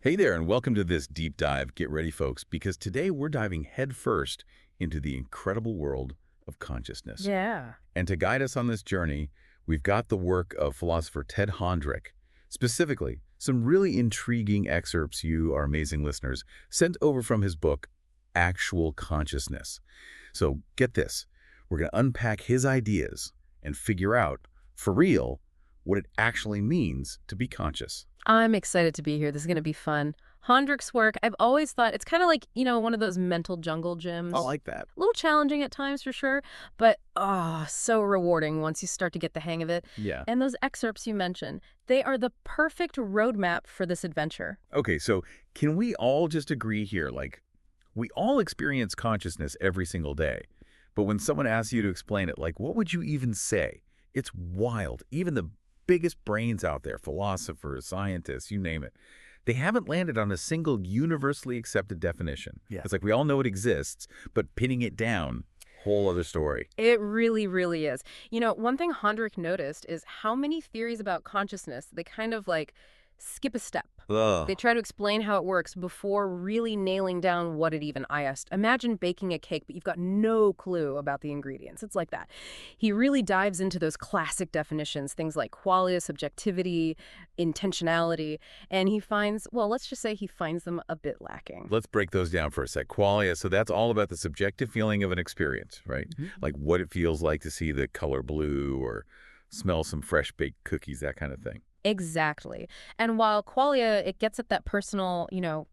Hey there, and welcome to this deep dive. Get ready, folks, because today we're diving headfirst into the incredible world of consciousness. Yeah. And to guide us on this journey, we've got the work of philosopher Ted Honderich. Specifically, some really intriguing excerpts you, our amazing listeners, sent over from his book, Actual Consciousness. So get this, we're going to unpack his ideas and figure out, for real, what it actually means to be conscious. I'm excited to be here. This is going to be fun. Hondrick's work, I've always thought it's kind of like, one of those mental jungle I gyms. like that. A little challenging at times for sure, but so rewarding once you start to get the hang of it. Yeah. And those excerpts you mentioned, they are the perfect roadmap for this adventure. Okay, so can we all just agree here, like, we all experience consciousness every single day, but when someone asks you to explain it, like, what would you even say? It's wild. Even the biggest brains out there, philosophers, scientists, you name it, they haven't landed on a single universally accepted definition. Yeah. It's like we all know it exists, but pinning it down, whole other story. It really, really is. One thing Hondrich noticed is how many theories about consciousness, they kind of like skip a step. Ugh. They try to explain how it works before really nailing down what it even is. Imagine baking a cake, but you've got no clue about the ingredients. It's like that. He really dives into those classic definitions, things like qualia, subjectivity, intentionality, and he finds, well, let's just say he finds them a bit lacking. Let's break those down for a sec. Qualia, so that's all about the subjective feeling of an experience, right? Like what it feels like to see the color blue or smell some fresh baked cookies, that kind of thing. Exactly. And while qualia, it gets at that personal,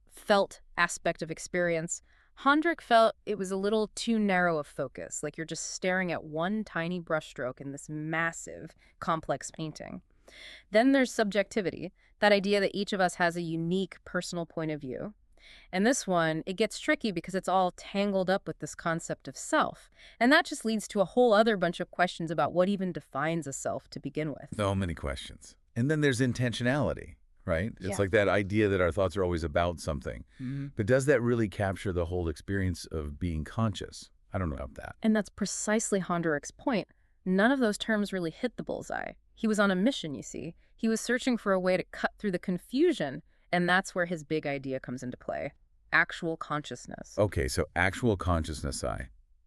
felt aspect of experience, Hondrich felt it was a little too narrow of focus, like you're just staring at one tiny brushstroke in this massive, complex painting. Then there's subjectivity, that idea that each of us has a unique personal point of view. And this one, it gets tricky because it's all tangled up with this concept of self. And that just leads to a whole other bunch of questions about what even defines a self to begin with. So many questions. And then there's intentionality, right? It's Yeah. like that idea that our thoughts are always about something. But does that really capture the whole experience of being conscious? I don't know about that. And that's precisely Honderich's point. None of those terms really hit the bullseye. He was on a mission, you see. He was searching for a way to cut through the confusion, and that's where his big idea comes into play. Actual consciousness. Okay, so actual consciousness,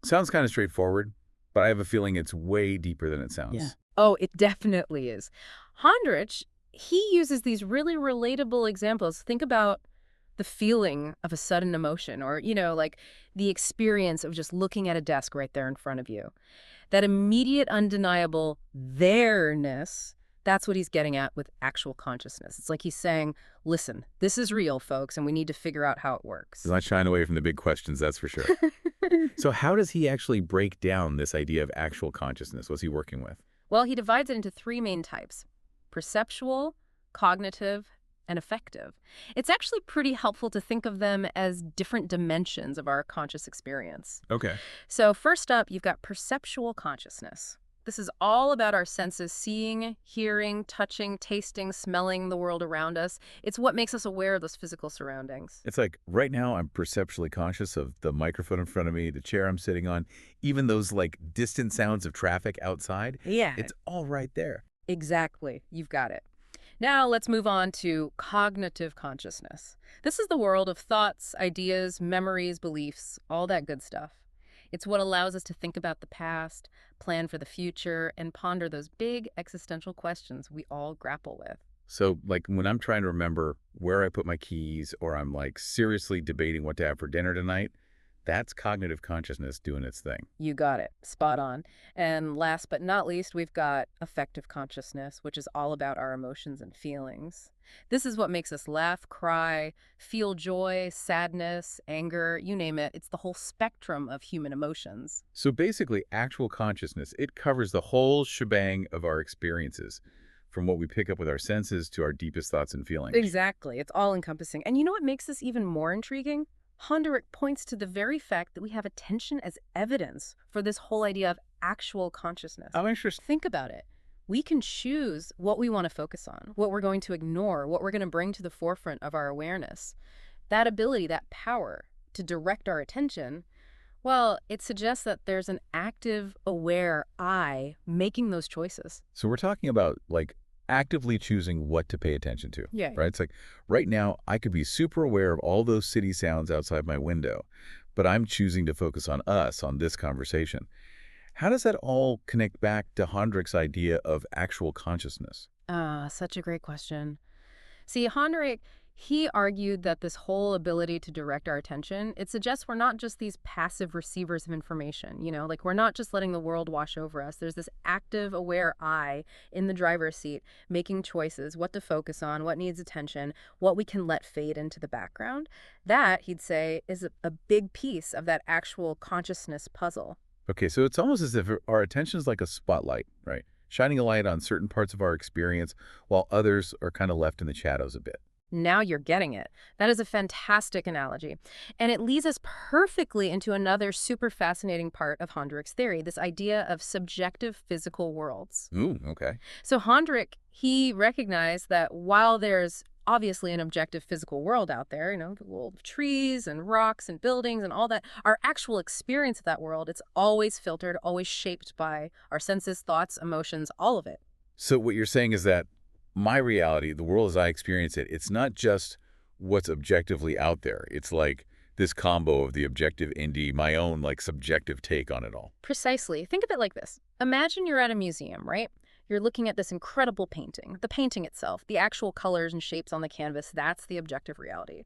sounds kind of straightforward, but I have a feeling it's way deeper than it sounds. Yeah. Oh, it definitely is. Hondrich, he uses these really relatable examples. Think about the feeling of a sudden emotion or, like the experience of just looking at a desk right there in front of you. That immediate, undeniable there-ness, that's what he's getting at with actual consciousness. It's like he's saying, listen, this is real, folks, and we need to figure out how it works. He's not shying away from the big questions, that's for sure. So how does he actually break down this idea of actual consciousness? What's he working with? Well, he divides it into three main types: perceptual, cognitive, and affective. It's actually pretty helpful to think of them as different dimensions of our conscious experience. Okay. So first up, you've got perceptual consciousness. This is all about our senses seeing, hearing, touching, tasting, smelling the world around us. It's what makes us aware of those physical surroundings. It's like right now I'm perceptually conscious of the microphone in front of me, the chair I'm sitting on, even those like distant sounds of traffic outside. Yeah. It's all right there. Exactly. You've got it. Now let's move on to cognitive consciousness. This is the world of thoughts, ideas, memories, beliefs, all that good stuff. It's what allows us to think about the past, plan for the future, and ponder those big existential questions we all grapple with. So like when I'm trying to remember where I put my keys or I'm like seriously debating what to have for dinner tonight, that's cognitive consciousness doing its thing. You got it. Spot on. And last but not least, we've got affective consciousness, which is all about our emotions and feelings. This is what makes us laugh, cry, feel joy, sadness, anger, you name it. It's the whole spectrum of human emotions. So basically actual consciousness, it covers the whole shebang of our experiences, from what we pick up with our senses to our deepest thoughts and feelings. Exactly. It's all encompassing. And you know what makes this even more intriguing? Honderich points to the very fact that we have attention as evidence for this whole idea of actual consciousness. Oh, interesting. Think about it. We can choose what we want to focus on, what we're going to ignore, what we're going to bring to the forefront of our awareness. That ability, that power to direct our attention, well, it suggests that there's an active, aware I making those choices. So we're talking about like actively choosing what to pay attention to, Yeah. right? It's like right now, I could be super aware of all those city sounds outside my window, but I'm choosing to focus on us, on this conversation. How does that all connect back to Hondrich's idea of actual consciousness? Ah, such a great question. See, Honderich, he argued that this whole ability to direct our attention, it suggests we're not just these passive receivers of information, like we're not just letting the world wash over us. There's this active, aware I in the driver's seat, making choices, what to focus on, what needs attention, what we can let fade into the background. That, he'd say, is a big piece of that actual consciousness puzzle. Okay, so it's almost as if our attention is like a spotlight, right? Shining a light on certain parts of our experience while others are kind of left in the shadows a bit. Now you're getting it. That is a fantastic analogy. And it leads us perfectly into another super fascinating part of Honderich's theory, this idea of subjective physical worlds. Ooh, okay. So Honderich, he recognized that while there's obviously an objective physical world out there, the world of trees and rocks and buildings and all that, our actual experience of that world, it's always filtered, always shaped by our senses, thoughts, emotions, all of it. So what you're saying is that my reality, the world as I experience it, it's not just what's objectively out there. It's like this combo of the objective indie, my own like subjective take on it all. Precisely. Think of it like this. Imagine you're at a museum, right? You're looking at this incredible painting. The painting itself, the actual colors and shapes on the canvas, that's the objective reality.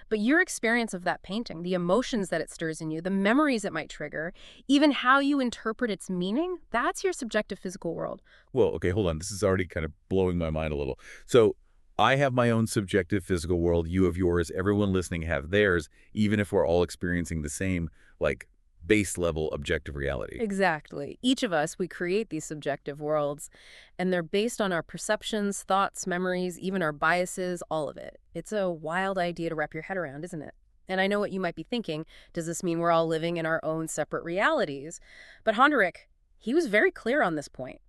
But your experience of that painting, the emotions that it stirs in you, the memories it might trigger, even how you interpret its meaning, that's your subjective physical world. Well, okay, hold on. This is already kind of blowing my mind a little. So I have my own subjective physical world. You have yours. Everyone listening have theirs, even if we're all experiencing the same, like, base level objective reality. Exactly. Each of us, we create these subjective worlds, and they're based on our perceptions, thoughts, memories, even our biases, all of it. It's a wild idea to wrap your head around, isn't it? And I know what you might be thinking. Does this mean we're all living in our own separate realities? But Honderich, he was very clear on this point.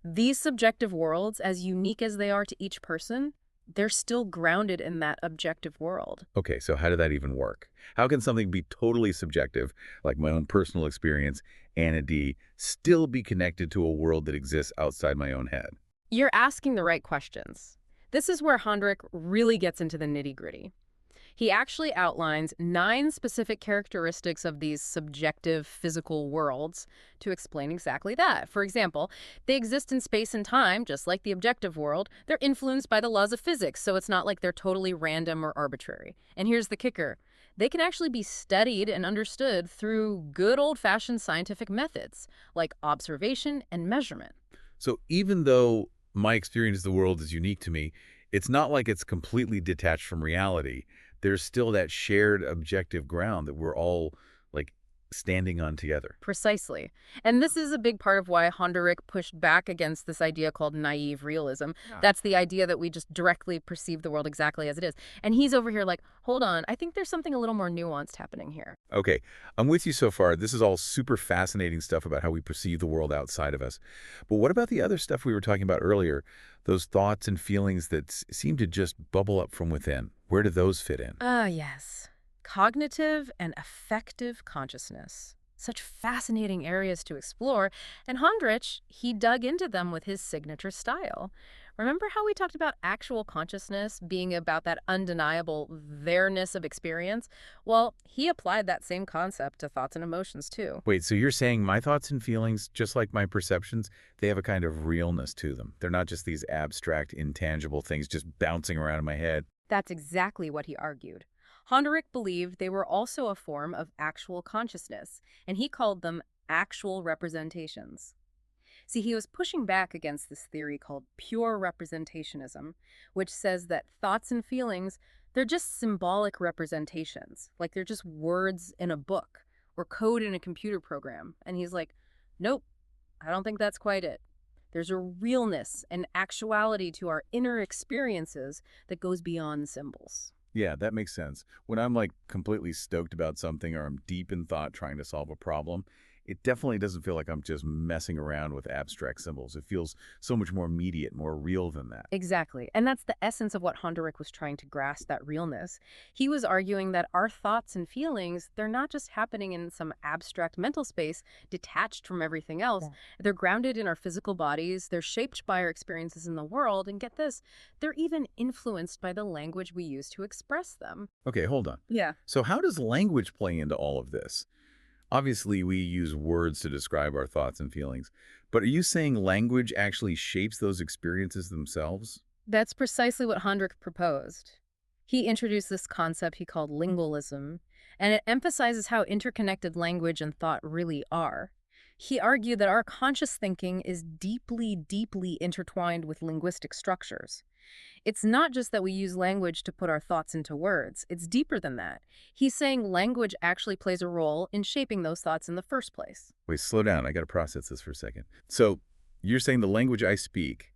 These subjective worlds, as unique as they are to each person, they're still grounded in that objective world. Okay, so how did that even work? How can something be totally subjective, like my own personal experience, and a D, still be connected to a world that exists outside my own head? You're asking the right questions. This is where Honderich really gets into the nitty-gritty. He actually outlines 9 specific characteristics of these subjective physical worlds to explain exactly that. For example, they exist in space and time, just like the objective world. They're influenced by the laws of physics, so it's not like they're totally random or arbitrary. And here's the kicker. They can actually be studied and understood through good old-fashioned scientific methods, like observation and measurement. So even though my experience of the world is unique to me, it's not like it's completely detached from reality. There's still that shared objective ground that we're all like standing on together. Precisely. And this is a big part of why Honderich pushed back against this idea called naive realism. Yeah. That's the idea that we just directly perceive the world exactly as it is. And he's over here like, hold on, I think there's something a little more nuanced happening here. Okay, I'm with you so far. This is all super fascinating stuff about how we perceive the world outside of us. But what about the other stuff we were talking about earlier? Those thoughts and feelings that seem to just bubble up from within. Where do those fit in? Ah, yes. Cognitive and affective consciousness. Such fascinating areas to explore, and Honderich, he dug into them with his signature style. Remember how we talked about actual consciousness being about that undeniable there-ness of experience? Well, he applied that same concept to thoughts and emotions, too. Wait, so you're saying my thoughts and feelings, just like my perceptions, they have a kind of realness to them. They're not just these abstract, intangible things just bouncing around in my head. That's exactly what he argued. Honderich believed they were also a form of actual consciousness, and he called them actual representations. See, he was pushing back against this theory called pure representationism, which says that thoughts and feelings, they're just symbolic representations, like they're just words in a book or code in a computer program. And he's like, nope, I don't think that's quite it. There's a realness and actuality to our inner experiences that goes beyond symbols. Yeah, that makes sense. When I'm like completely stoked about something or I'm deep in thought trying to solve a problem, it definitely doesn't feel like I'm just messing around with abstract symbols. It feels so much more immediate, more real than that. Exactly. And that's the essence of what Honderich was trying to grasp, that realness. He was arguing that our thoughts and feelings, they're not just happening in some abstract mental space detached from everything else. Yeah. They're grounded in our physical bodies, they're shaped by our experiences in the world, and get this, they're even influenced by the language we use to express them. Okay, hold on. Yeah. So how does language play into all of this? Obviously, we use words to describe our thoughts and feelings, but are you saying language actually shapes those experiences themselves? That's precisely what Hondrich proposed. He introduced this concept he called lingualism, and it emphasizes how interconnected language and thought really are. He argued that our conscious thinking is deeply, deeply intertwined with linguistic structures. It's not just that we use language to put our thoughts into words. It's deeper than that. He's saying language actually plays a role in shaping those thoughts in the first place. Wait, slow down. I got to process this for a second. So you're saying the language I speak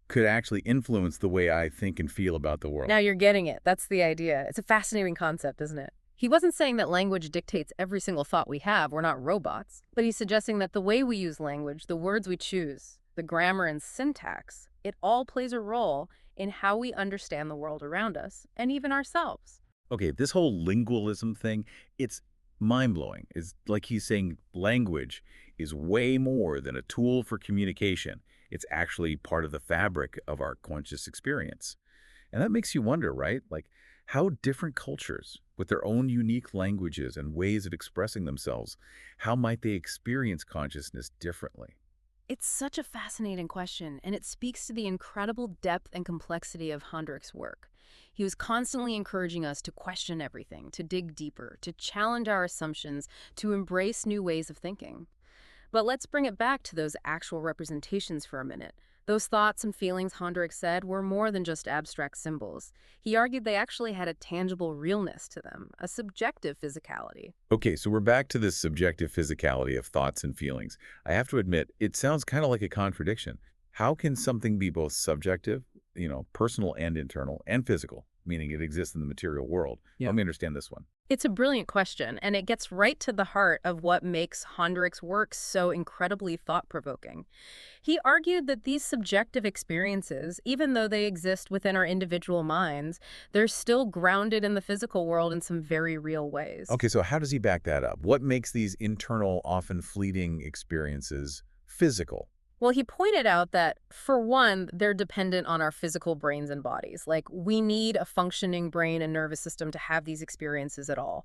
could actually influence the way I think and feel about the world? Now you're getting it. That's the idea. It's a fascinating concept, isn't it? He wasn't saying that language dictates every single thought we have. We're not robots. But he's suggesting that the way we use language, the words we choose, the grammar and syntax, it all plays a role in how we understand the world around us and even ourselves. Okay, this whole lingualism thing, it's mind-blowing. It's like he's saying language is way more than a tool for communication. It's actually part of the fabric of our conscious experience. And that makes you wonder, right? Like, how different cultures, with their own unique languages and ways of expressing themselves, how might they experience consciousness differently? It's such a fascinating question, and it speaks to the incredible depth and complexity of Hondrich's work. He was constantly encouraging us to question everything, to dig deeper, to challenge our assumptions, to embrace new ways of thinking. But let's bring it back to those actual representations for a minute. Those thoughts and feelings, Hondrich said, were more than just abstract symbols. He argued they actually had a tangible realness to them, a subjective physicality. Okay, so we're back to this subjective physicality of thoughts and feelings. I have to admit, it sounds kind of like a contradiction. How can something be both subjective, personal and internal, and physical, meaning it exists in the material world? Yeah. Let me understand this one. It's a brilliant question, and it gets right to the heart of what makes Hondrich's work so incredibly thought-provoking. He argued that these subjective experiences, even though they exist within our individual minds, they're still grounded in the physical world in some very real ways. Okay, so how does he back that up? What makes these internal, often fleeting experiences physical? Well, he pointed out that, for one, they're dependent on our physical brains and bodies. Like, we need a functioning brain and nervous system to have these experiences at all.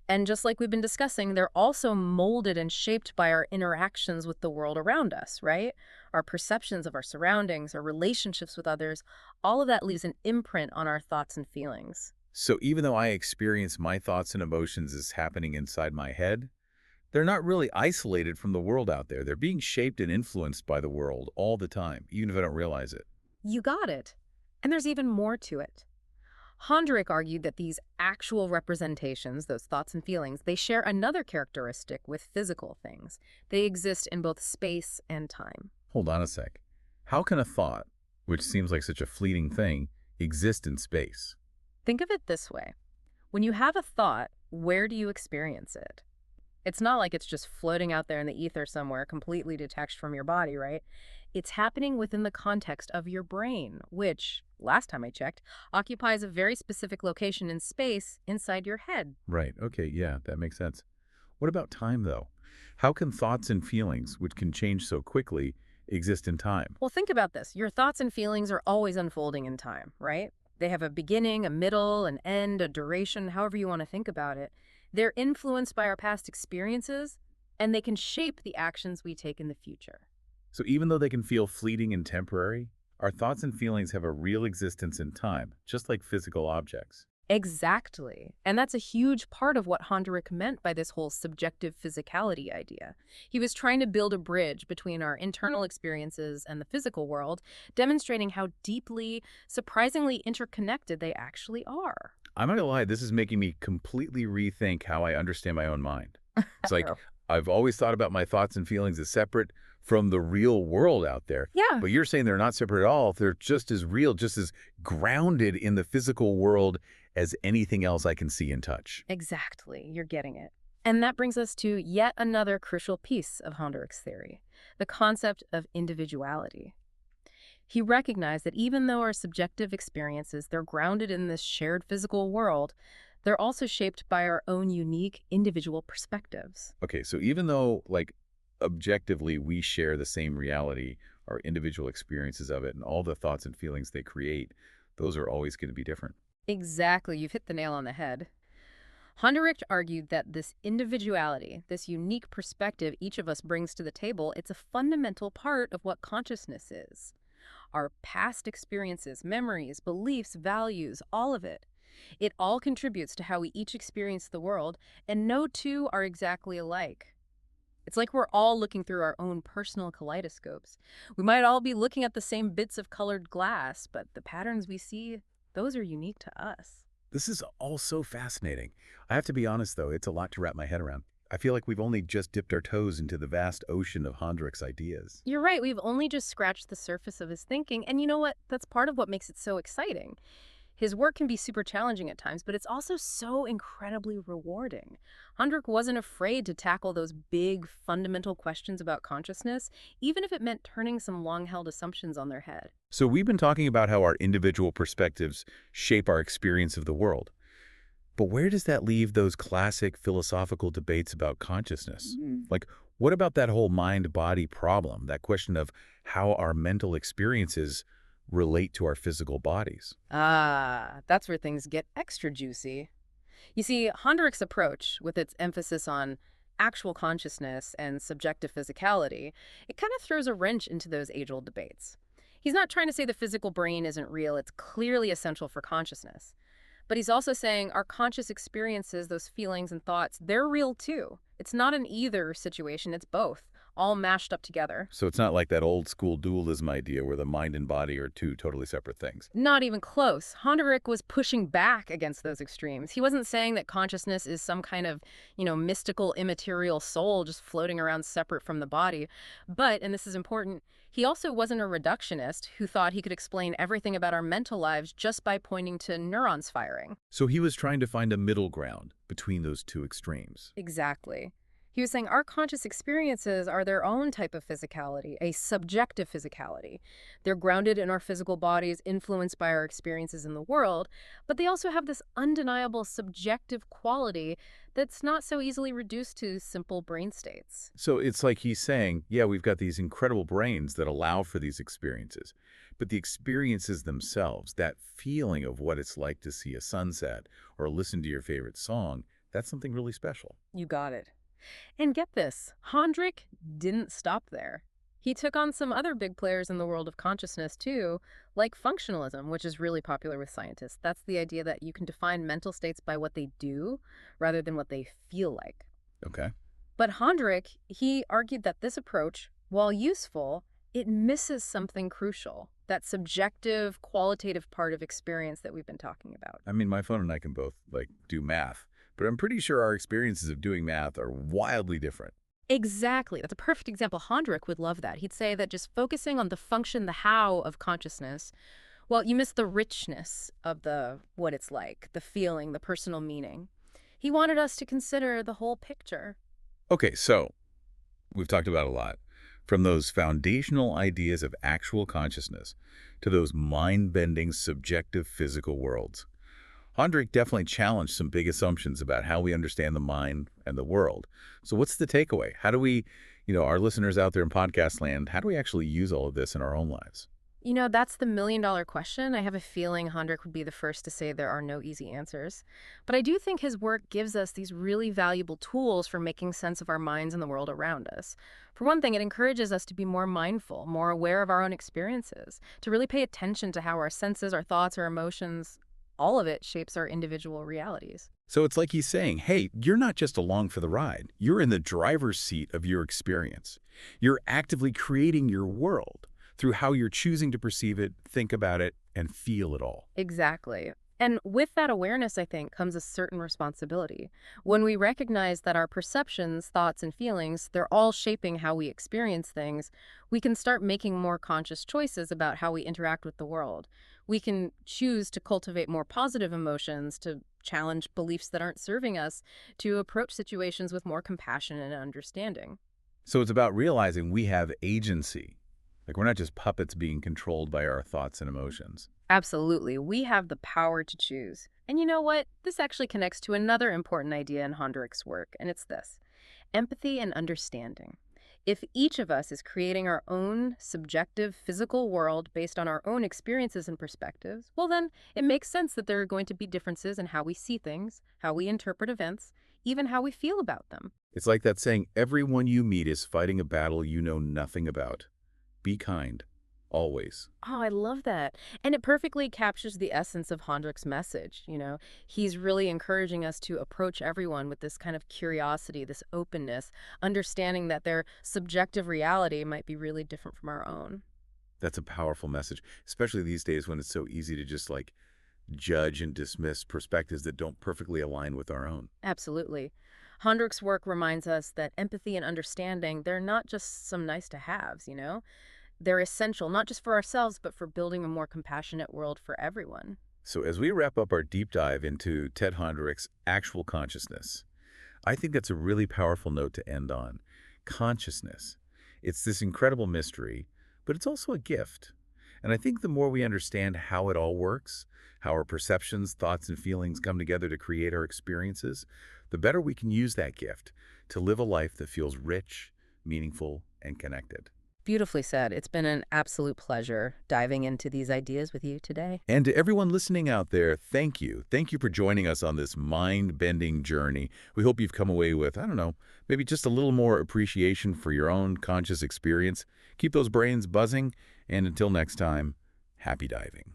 And just like we've been discussing, they're also molded and shaped by our interactions with the world around us, right? Our perceptions of our surroundings, our relationships with others, all of that leaves an imprint on our thoughts and feelings. So even though I experience my thoughts and emotions as happening inside my head, they're not really isolated from the world out there. They're being shaped and influenced by the world all the time, even if I don't realize it. You got it. And there's even more to it. Hondrich argued that these actual representations, those thoughts and feelings, they share another characteristic with physical things. They exist in both space and time. Hold on a sec. How can a thought, which seems like such a fleeting thing, exist in space? Think of it this way. When you have a thought, where do you experience it? It's not like it's just floating out there in the ether somewhere, completely detached from your body, right? It's happening within the context of your brain, which, last time I checked, occupies a very specific location in space inside your head. Right. Okay. Yeah, that makes sense. What about time, though? How can thoughts and feelings, which can change so quickly, exist in time? Well, think about this. Your thoughts and feelings are always unfolding in time, right? They have a beginning, a middle, an end, a duration, however you want to think about it. They're influenced by our past experiences, and they can shape the actions we take in the future. So even though they can feel fleeting and temporary, our thoughts and feelings have a real existence in time, just like physical objects. Exactly. And that's a huge part of what Honderich meant by this whole subjective physicality idea. He was trying to build a bridge between our internal experiences and the physical world, demonstrating how deeply, surprisingly interconnected they actually are. I'm not gonna lie, this is making me completely rethink how I understand my own mind. It's like, I've always thought about my thoughts and feelings as separate from the real world out there. Yeah. But you're saying they're not separate at all. They're just as real, just as grounded in the physical world as anything else I can see and touch. Exactly. You're getting it. And that brings us to yet another crucial piece of Honderich's theory, the concept of individuality. He recognized that even though our subjective experiences, they're grounded in this shared physical world, they're also shaped by our own unique individual perspectives. Okay, so even though, like, objectively we share the same reality, our individual experiences of it, and all the thoughts and feelings they create, those are always going to be different. Exactly, you've hit the nail on the head. Honderich argued that this individuality, this unique perspective each of us brings to the table, it's a fundamental part of what consciousness is. Our past experiences, memories, beliefs, values, all of it. It all contributes to how we each experience the world, and no two are exactly alike. It's like we're all looking through our own personal kaleidoscopes. We might all be looking at the same bits of colored glass, but the patterns we see, those are unique to us. This is all so fascinating. I have to be honest, though, it's a lot to wrap my head around. I feel like we've only just dipped our toes into the vast ocean of Hondrich's ideas. You're right, we've only just scratched the surface of his thinking, and you know what? That's part of what makes it so exciting. His work can be super challenging at times, but it's also so incredibly rewarding. Hondrich wasn't afraid to tackle those big, fundamental questions about consciousness, even if it meant turning some long-held assumptions on their head. So we've been talking about how our individual perspectives shape our experience of the world. But where does that leave those classic philosophical debates about consciousness? Like, what about that whole mind-body problem, that question of how our mental experiences relate to our physical bodies? Ah, that's where things get extra juicy. You see, Hondrich's approach, with its emphasis on actual consciousness and subjective physicality, it kind of throws a wrench into those age-old debates. He's not trying to say the physical brain isn't real, it's clearly essential for consciousness. But he's also saying our conscious experiences, those feelings and thoughts, they're real too. It's not an either situation, it's both, all mashed up together. So it's not like that old school dualism idea where the mind and body are two totally separate things. Not even close. Honderich was pushing back against those extremes. He wasn't saying that consciousness is some kind of, mystical, immaterial soul just floating around separate from the body. But, and this is important, he also wasn't a reductionist who thought he could explain everything about our mental lives just by pointing to neurons firing. So he was trying to find a middle ground between those two extremes. Exactly. He was saying our conscious experiences are their own type of physicality, a subjective physicality. They're grounded in our physical bodies, influenced by our experiences in the world, but they also have this undeniable subjective quality that's not so easily reduced to simple brain states. So it's like he's saying, yeah, we've got these incredible brains that allow for these experiences, but the experiences themselves, that feeling of what it's like to see a sunset or listen to your favorite song, that's something really special. You got it. And get this, Hondrich didn't stop there. He took on some other big players in the world of consciousness too, like functionalism, which is really popular with scientists. That's the idea that you can define mental states by what they do rather than what they feel like. Okay. But Hondrich, he argued that this approach, while useful, it misses something crucial, that subjective, qualitative part of experience that we've been talking about. I mean, my phone and I can both, like, do math, but I'm pretty sure our experiences of doing math are wildly different. Exactly. That's a perfect example. Hondrich would love that. He'd say that just focusing on the function, the how of consciousness, well, you miss the richness of the what it's like, the feeling, the personal meaning. He wanted us to consider the whole picture. Okay, so we've talked about a lot. From those foundational ideas of actual consciousness to those mind-bending subjective physical worlds. Hondrich definitely challenged some big assumptions about how we understand the mind and the world. So what's the takeaway? How do we, our listeners out there in podcast land, how do we actually use all of this in our own lives? That's the million-dollar question. I have a feeling Hondrich would be the first to say there are no easy answers. But I do think his work gives us these really valuable tools for making sense of our minds and the world around us. For one thing, it encourages us to be more mindful, more aware of our own experiences, to really pay attention to how our senses, our thoughts, our emotions, all of it shapes our individual realities. So it's like he's saying, hey, you're not just along for the ride. You're in the driver's seat of your experience. You're actively creating your world through how you're choosing to perceive it, think about it, and feel it all. Exactly. And with that awareness, I think, comes a certain responsibility. When we recognize that our perceptions, thoughts, and feelings, they're all shaping how we experience things, we can start making more conscious choices about how we interact with the world. We can choose to cultivate more positive emotions, to challenge beliefs that aren't serving us, to approach situations with more compassion and understanding. So it's about realizing we have agency. Like we're not just puppets being controlled by our thoughts and emotions. Absolutely. We have the power to choose. And you know what? This actually connects to another important idea in Honderich's work, and it's this: empathy and understanding. If each of us is creating our own subjective physical world based on our own experiences and perspectives, well, then it makes sense that there are going to be differences in how we see things, how we interpret events, even how we feel about them. It's like that saying, everyone you meet is fighting a battle you know nothing about. Be kind. Always. Oh, I love that. And it perfectly captures the essence of Hondrick's message. He's really encouraging us to approach everyone with this kind of curiosity, this openness, understanding that their subjective reality might be really different from our own. That's a powerful message, especially these days when it's so easy to just like judge and dismiss perspectives that don't perfectly align with our own. Absolutely. Hondrick's work reminds us that empathy and understanding, they're not just some nice to haves. They're essential, not just for ourselves, but for building a more compassionate world for everyone. So as we wrap up our deep dive into Ted Honderich's Actual Consciousness, I think that's a really powerful note to end on. Consciousness. It's this incredible mystery, but it's also a gift. And I think the more we understand how it all works, how our perceptions, thoughts, and feelings come together to create our experiences, the better we can use that gift to live a life that feels rich, meaningful, and connected. Beautifully said. It's been an absolute pleasure diving into these ideas with you today. And to everyone listening out there, thank you. Thank you for joining us on this mind-bending journey. We hope you've come away with, I don't know, maybe just a little more appreciation for your own conscious experience. Keep those brains buzzing, and until next time, happy diving.